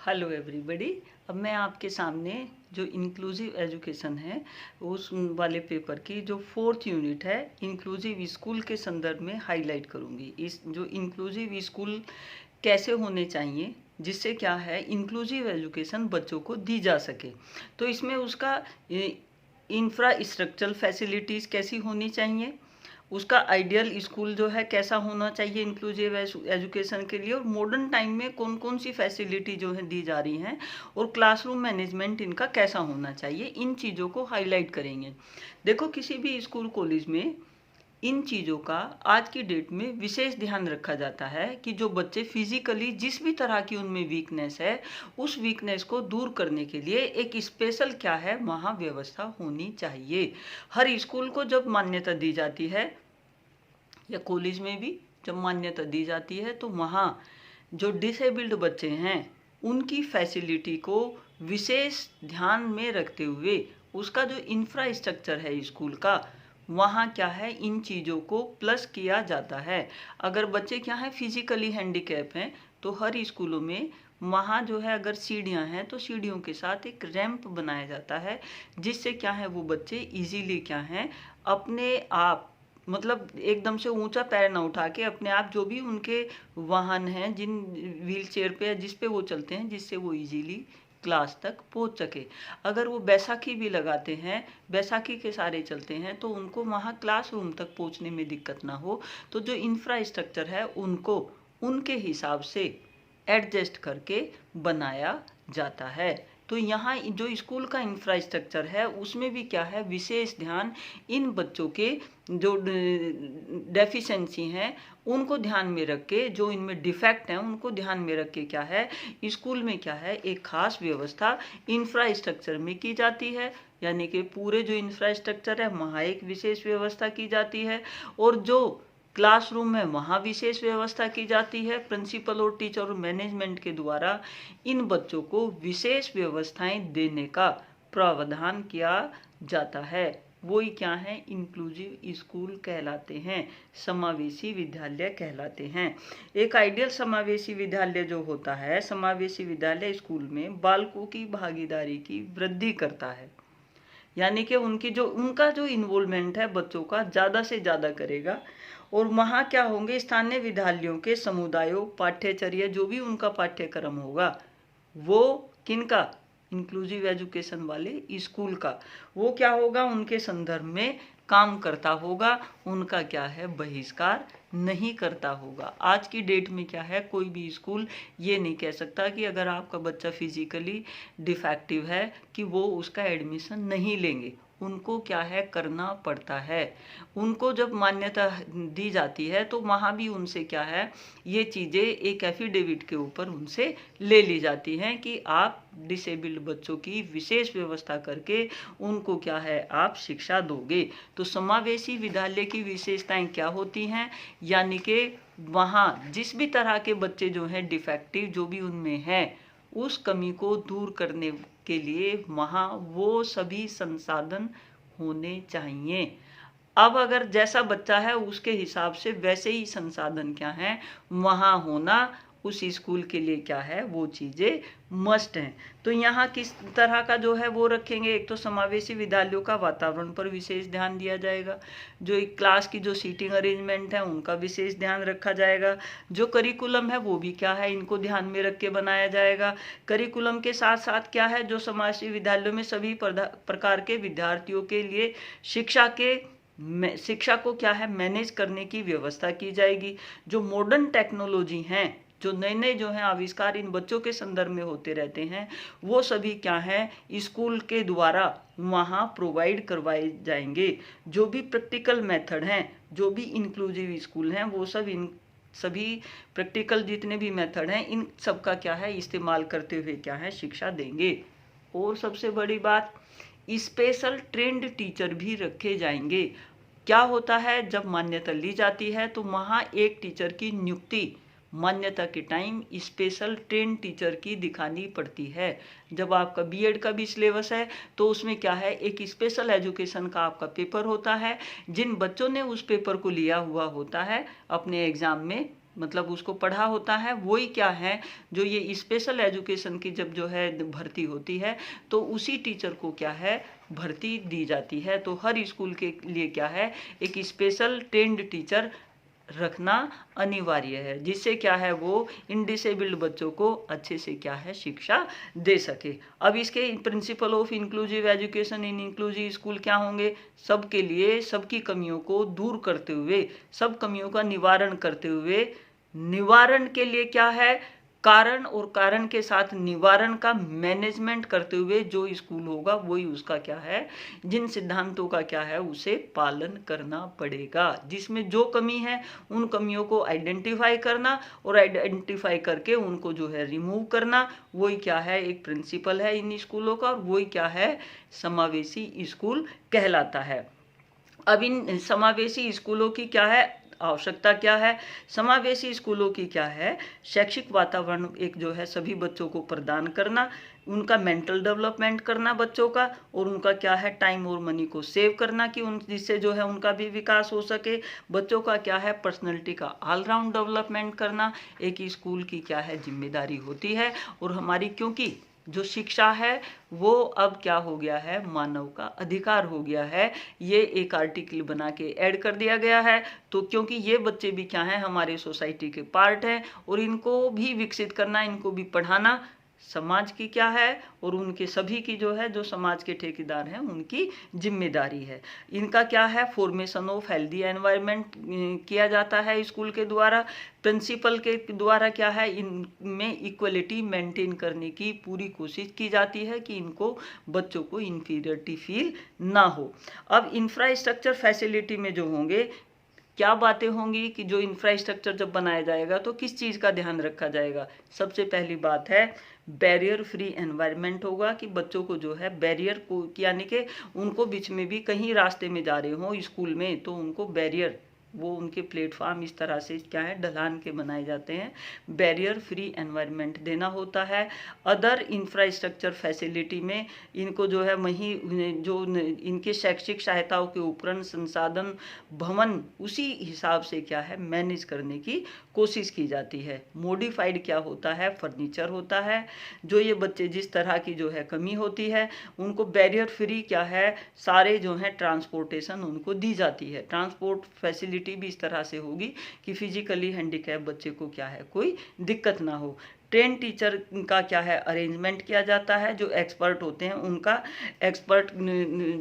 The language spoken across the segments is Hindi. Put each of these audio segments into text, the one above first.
Hello everybody. अब मैं आपके सामने जो इंक्लूसिव एजुकेशन है उस वाले पेपर की जो 4th यूनिट है इंक्लूसिव स्कूल के संदर्भ में हाईलाइट करूंगी। इस जो इंक्लूसिव स्कूल कैसे होने चाहिए जिससे क्या है इंक्लूसिव एजुकेशन बच्चों को दी जा सके। तो इसमें उसका इंफ्रास्ट्रक्चरल फैसिलिटीज़ कैसी होनी चाहिए, उसका आइडियल स्कूल जो है कैसा होना चाहिए इंक्लूसिव एजुकेशन के लिए, और मॉडर्न टाइम में कौन कौन सी फैसिलिटी जो है दी जा रही हैं, और क्लासरूम मैनेजमेंट इनका कैसा होना चाहिए, इन चीज़ों को हाईलाइट करेंगे। देखो, किसी भी स्कूल कॉलेज में इन चीज़ों का आज की डेट में विशेष ध्यान रखा जाता है कि जो बच्चे फिजिकली जिस भी तरह की उनमें वीकनेस है उस वीकनेस को दूर करने के लिए एक स्पेशल क्या है वहाँ व्यवस्था होनी चाहिए। हर स्कूल को जब मान्यता दी जाती है या कॉलेज में भी जब मान्यता दी जाती है तो वहाँ जो डिसेबल्ड बच्चे हैं उनकी फैसिलिटी को विशेष ध्यान में रखते हुए उसका जो इंफ्रास्ट्रक्चर है स्कूल का वहाँ क्या है इन चीज़ों को प्लस किया जाता है। अगर बच्चे क्या है फिजिकली हैंडीकैप हैं तो हर स्कूलों में वहाँ जो है अगर सीढ़ियाँ हैं तो सीढ़ियों के साथ एक रैंप बनाया जाता है जिससे क्या है वो बच्चे इजीली क्या हैं अपने आप मतलब एकदम से ऊंचा पैर ना उठा के अपने आप जो भी उनके वाहन हैं जिन व्हील चेयर पे या जिस पे वो चलते हैं जिससे वो इजीली क्लास तक पहुंच सके। अगर वो बैसाखी भी लगाते हैं, बैसाखी के सारे चलते हैं तो उनको वहाँ क्लासरूम तक पहुंचने में दिक्कत ना हो, तो जो इंफ्रास्ट्रक्चर है उनको उनके हिसाब से एडजस्ट करके बनाया जाता है। तो यहाँ जो स्कूल का इंफ्रास्ट्रक्चर है उसमें भी क्या है विशेष ध्यान इन बच्चों के जो डेफिशिएंसी हैं उनको ध्यान में रख के, जो इनमें डिफेक्ट हैं उनको ध्यान में रख के क्या है स्कूल में क्या है एक खास व्यवस्था इंफ्रास्ट्रक्चर में की जाती है। यानी कि पूरे जो इंफ्रास्ट्रक्चर है वहाँ एक विशेष व्यवस्था की जाती है और जो क्लासरूम में वहाँ विशेष व्यवस्था की जाती है। प्रिंसिपल और टीचर और मैनेजमेंट के द्वारा इन बच्चों को विशेष व्यवस्थाएं देने का प्रावधान किया जाता है। वही क्या है इंक्लूसिव स्कूल कहलाते हैं, समावेशी विद्यालय कहलाते हैं। एक आइडियल समावेशी विद्यालय जो होता है, समावेशी विद्यालय स्कूल में बालकों की भागीदारी की वृद्धि करता है। यानी कि उनका जो इन्वॉल्वमेंट है बच्चों का ज़्यादा से ज़्यादा करेगा। और वहाँ क्या होंगे स्थानीय विद्यालयों के समुदायों पाठ्यचर्या जो भी उनका पाठ्यक्रम होगा वो किनका इंक्लूसिव एजुकेशन वाले स्कूल का वो क्या होगा उनके संदर्भ में काम करता होगा, उनका क्या है बहिष्कार नहीं करता होगा। आज की डेट में क्या है कोई भी स्कूल ये नहीं कह सकता कि अगर आपका बच्चा फिजिकली डिफेक्टिव है कि वो उसका एडमिशन नहीं लेंगे। उनको क्या है करना पड़ता है। उनको जब मान्यता दी जाती है तो वहाँ भी उनसे क्या है ये चीज़ें एक एफिडेविट के ऊपर उनसे ले ली जाती हैं कि आप डिसेबल्ड बच्चों की विशेष व्यवस्था करके उनको क्या है आप शिक्षा दोगे। तो समावेशी विद्यालय की विशेषताएं क्या होती हैं, यानी कि वहाँ जिस भी तरह के बच्चे जो हैं डिफेक्टिव जो भी उनमें है उस कमी को दूर करने के लिए वहाँ वो सभी संसाधन होने चाहिए। अब अगर जैसा बच्चा है उसके हिसाब से वैसे ही संसाधन क्या हैं वहाँ होना उस स्कूल के लिए क्या है वो चीज़ें मस्ट हैं। तो यहाँ किस तरह का जो है वो रखेंगे, एक तो समावेशी विद्यालयों का वातावरण पर विशेष ध्यान दिया जाएगा, जो एक क्लास की जो सीटिंग अरेंजमेंट है उनका विशेष ध्यान रखा जाएगा, जो करिकुलम है वो भी क्या है इनको ध्यान में रख के बनाया जाएगा। करिकुलम के साथ साथ क्या है जो समावेशी विद्यालयों में सभी प्रकार के विद्यार्थियों के लिए शिक्षा को क्या है मैनेज करने की व्यवस्था की जाएगी। जो मॉडर्न टेक्नोलॉजी हैं जो नए नए जो हैं आविष्कार इन बच्चों के संदर्भ में होते रहते हैं वो सभी क्या है स्कूल के द्वारा वहाँ प्रोवाइड करवाए जाएंगे। जो भी प्रैक्टिकल मेथड हैं जो भी इंक्लूसिव स्कूल हैं वो सब इन सभी प्रैक्टिकल जितने भी मेथड हैं इन सब का क्या है इस्तेमाल करते हुए क्या है शिक्षा देंगे। और सबसे बड़ी बात स्पेशल ट्रेंड टीचर भी रखे जाएंगे। क्या होता है जब मान्यता ली जाती है तो वहाँ एक टीचर की नियुक्ति मान्यता के टाइम स्पेशल ट्रेन टीचर की दिखानी पड़ती है। जब आपका बीएड का भी सिलेबस है तो उसमें क्या है एक स्पेशल एजुकेशन का आपका पेपर होता है। जिन बच्चों ने उस पेपर को लिया हुआ होता है अपने एग्जाम में मतलब उसको पढ़ा होता है, वही क्या है जो ये स्पेशल एजुकेशन की जब जो है भर्ती होती है तो उसी टीचर को क्या है भर्ती दी जाती है। तो हर स्कूल के लिए क्या है एक स्पेशल ट्रेंड टीचर रखना अनिवार्य है, जिससे क्या है वो इन डिसेबल्ड बच्चों को अच्छे से क्या है शिक्षा दे सके। अब इसके principle of inclusive education in inclusive school क्या होंगे? सबके लिए सबकी कमियों को दूर करते हुए, सब कमियों का निवारण करते हुए, निवारण के लिए क्या है कारण, और कारण के साथ निवारण का मैनेजमेंट करते हुए जो स्कूल होगा वही उसका क्या है जिन सिद्धांतों का क्या है उसे पालन करना पड़ेगा। जिसमें जो कमी है उन कमियों को आइडेंटिफाई करना और आइडेंटिफाई करके उनको जो है रिमूव करना, वही क्या है एक प्रिंसिपल है इन स्कूलों का, और वही क्या है समावेशी स्कूल कहलाता है। अब इन समावेशी स्कूलों की क्या है आवश्यकता क्या है? समावेशी स्कूलों की क्या है शैक्षिक वातावरण एक जो है सभी बच्चों को प्रदान करना, उनका मेंटल डेवलपमेंट करना बच्चों का, और उनका क्या है टाइम और मनी को सेव करना कि उन जिससे जो है उनका भी विकास हो सके। बच्चों का क्या है पर्सनैलिटी का ऑलराउंड डेवलपमेंट करना एक स्कूल की क्या है जिम्मेदारी होती है। और हमारी क्योंकि जो शिक्षा है वो अब क्या हो गया है मानव का अधिकार हो गया है, ये एक आर्टिकल बना के ऐड कर दिया गया है। तो क्योंकि ये बच्चे भी क्या हैं हमारे सोसाइटी के पार्ट हैं, और इनको भी विकसित करना, इनको भी पढ़ाना समाज की क्या है, और उनके सभी की जो है जो समाज के ठेकेदार हैं उनकी जिम्मेदारी है। इनका क्या है फॉर्मेशन ऑफ हेल्दी एनवायरनमेंट किया जाता है स्कूल के द्वारा। प्रिंसिपल के द्वारा क्या है इनमें इक्वलिटी मेंटेन करने की पूरी कोशिश की जाती है कि इनको बच्चों को इन्फीरियरिटी फील ना हो। अब इंफ्रास्ट्रक्चर फैसिलिटी में जो होंगे क्या बातें होंगी कि जो इंफ्रास्ट्रक्चर जब बनाया जाएगा तो किस चीज़ का ध्यान रखा जाएगा? सबसे पहली बात है बैरियर फ्री एनवायरनमेंट होगा कि बच्चों को जो है बैरियर को यानी कि उनको बीच में भी कहीं रास्ते में जा रहे हो स्कूल में तो उनको बैरियर वो उनके प्लेटफॉर्म इस तरह से क्या है ढलान के बनाए जाते हैं, बैरियर फ्री एनवायरनमेंट देना होता है। अदर इंफ्रास्ट्रक्चर फैसिलिटी में इनको जो है वहीं जो इनके शैक्षिक सहायताओं के उपकरण संसाधन भवन उसी हिसाब से क्या है मैनेज करने की कोशिश की जाती है। मॉडिफाइड क्या होता है फर्नीचर होता है, जो ये बच्चे जिस तरह की जो है कमी होती है उनको बैरियर फ्री क्या है सारे जो है ट्रांसपोर्टेशन उनको दी जाती है। ट्रांसपोर्ट फैसिलिटी भी इस तरह से होगी कि फिजिकली हैंडीकैप बच्चे को क्या है कोई दिक्कत ना हो। ट्रेन टीचर का क्या है अरेंजमेंट किया जाता है, जो एक्सपर्ट होते हैं उनका एक्सपर्ट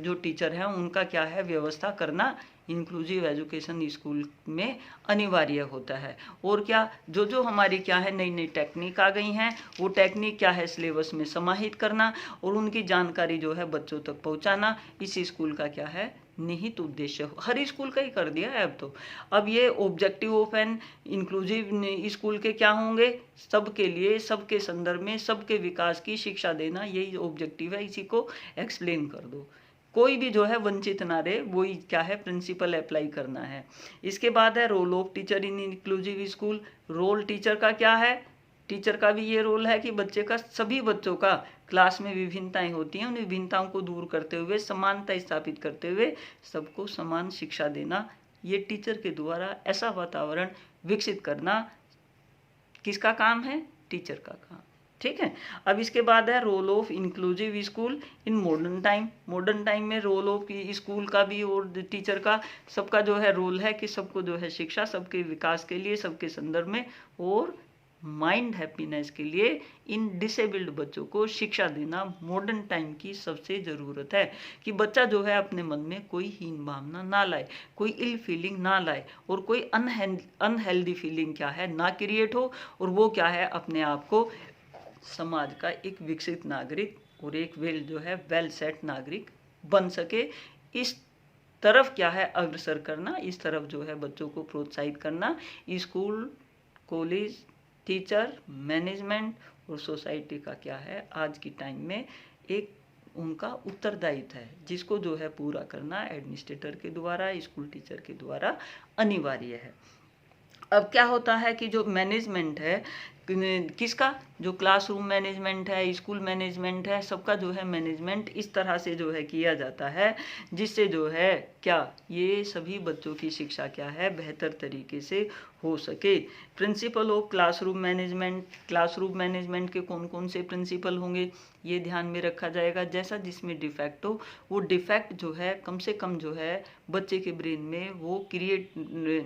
जो टीचर हैं उनका क्या है व्यवस्था करना इंक्लूसिव एजुकेशन स्कूल में अनिवार्य होता है। और क्या जो जो हमारी क्या है नई नई टेक्निक आ गई हैं वो टेक्निक क्या है सिलेबस में समाहित करना और उनकी जानकारी जो है बच्चों तक पहुंचाना, इस स्कूल का क्या है निहित उद्देश्य हर स्कूल का ही कर दिया है अब तो। अब ये objective of an inclusive school के क्या होंगे? सबके लिए सबके संदर्भ में सबके विकास की शिक्षा देना, यही ऑब्जेक्टिव है, इसी को एक्सप्लेन कर दो। कोई भी जो है वंचित ना रहे, वही क्या है प्रिंसिपल अप्लाई करना है। इसके बाद है role of teacher in inclusive school. Role teacher का क्या है? टीचर का भी ये रोल है कि बच्चे का सभी बच्चों का क्लास में विभिन्नताएं होती हैं उन विभिन्नताओं को दूर करते हुए समानता स्थापित करते हुए सबको समान शिक्षा देना, ये टीचर के द्वारा ऐसा वातावरण विकसित करना किसका काम है? टीचर का काम। ठीक है। अब इसके बाद है role of inclusive school in modern time. Modern time में रोल ऑफ स्कूल का भी और टीचर का सबका जो है रोल है कि सबको जो है शिक्षा सबके विकास के लिए सबके संदर्भ में और माइंड हैप्पीनेस के लिए इन डिसेबल्ड बच्चों को शिक्षा देना मॉडर्न टाइम की सबसे ज़रूरत है कि बच्चा जो है अपने मन में कोई हीन भावना ना लाए, कोई इल फीलिंग ना लाए और कोई अनहेल्दी फीलिंग क्या है ना क्रिएट हो, और वो क्या है अपने आप को समाज का एक विकसित नागरिक और एक वेल सेट नागरिक बन सके। इस तरफ क्या है अग्रसर करना, इस तरफ जो है बच्चों को प्रोत्साहित करना स्कूल कॉलेज टीचर मैनेजमेंट और सोसाइटी का क्या है आज की टाइम में एक उनका उत्तरदायित्व है, जिसको जो है पूरा करना एडमिनिस्ट्रेटर के द्वारा स्कूल टीचर के द्वारा अनिवार्य है। अब क्या होता है कि जो मैनेजमेंट है किसका, जो क्लासरूम मैनेजमेंट है स्कूल मैनेजमेंट है, सबका जो है मैनेजमेंट इस तरह से जो है किया जाता है जिससे जो है क्या ये सभी बच्चों की शिक्षा क्या है बेहतर तरीके से हो सके। प्रिंसिपल ऑफ क्लासरूम मैनेजमेंट के कौन कौन से प्रिंसिपल होंगे ये ध्यान में रखा जाएगा। जैसा जिसमें डिफेक्ट हो, वो डिफेक्ट जो है कम से कम जो है बच्चे के ब्रेन में वो क्रिएट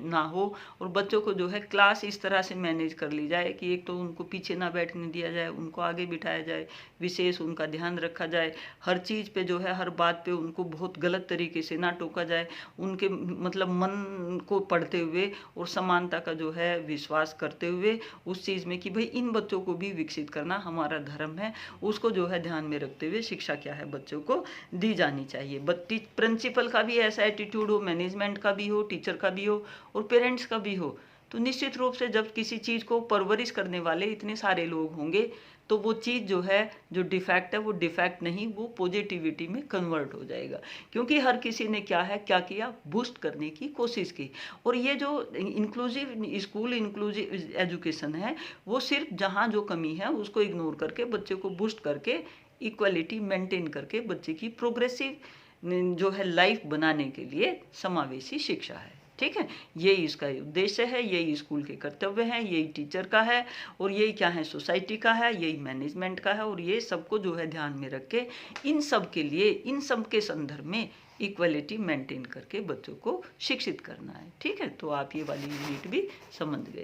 ना हो, और बच्चों को जो है क्लास इस तरह से मैनेज कर ली जाए कि एक तो उनको पीछे ना बैठने दिया जाए, उनको आगे बिठाया जाए, विशेष उनका ध्यान रखा जाए, हर चीज़ पे जो है हर बात पे उनको बहुत गलत तरीके से ना टोका जाए, उनके मतलब मन को पढ़ते हुए और समानता का जो है विश्वास करते हुए उस चीज़ में कि भाई इन बच्चों को भी विकसित करना हमारा धर्म है, उसको जो है ध्यान में रखते हुए शिक्षा क्या है बच्चों को दी जानी चाहिए। प्रिंसिपल का भी ऐसा एटीट्यूड हो, मैनेजमेंट का भी हो, टीचर का भी हो और पेरेंट्स का भी हो, तो निश्चित रूप से जब किसी चीज़ को परवरिश करने वाले इतने सारे लोग होंगे तो वो चीज़ जो है जो डिफेक्ट है वो डिफेक्ट नहीं, वो पॉजिटिविटी में कन्वर्ट हो जाएगा, क्योंकि हर किसी ने क्या किया, बूस्ट करने की कोशिश की। और ये जो इंक्लूसिव स्कूल इंक्लूसिव एजुकेशन है वो सिर्फ जहाँ जो कमी है उसको इग्नोर करके बच्चे को बूस्ट करके इक्वलिटी मेंटेन करके बच्चे की प्रोग्रेसिव जो है लाइफ बनाने के लिए समावेशी शिक्षा है। ठीक है, यही इसका उद्देश्य है, यही स्कूल के कर्तव्य हैं, यही टीचर का है और यही क्या है सोसाइटी का है, यही मैनेजमेंट का है। और ये सबको जो है ध्यान में रख के इन सब के लिए इन सब के संदर्भ में इक्वलिटी मेंटेन करके बच्चों को शिक्षित करना है। ठीक है, तो आप ये वाली यूनिट भी समझ गए।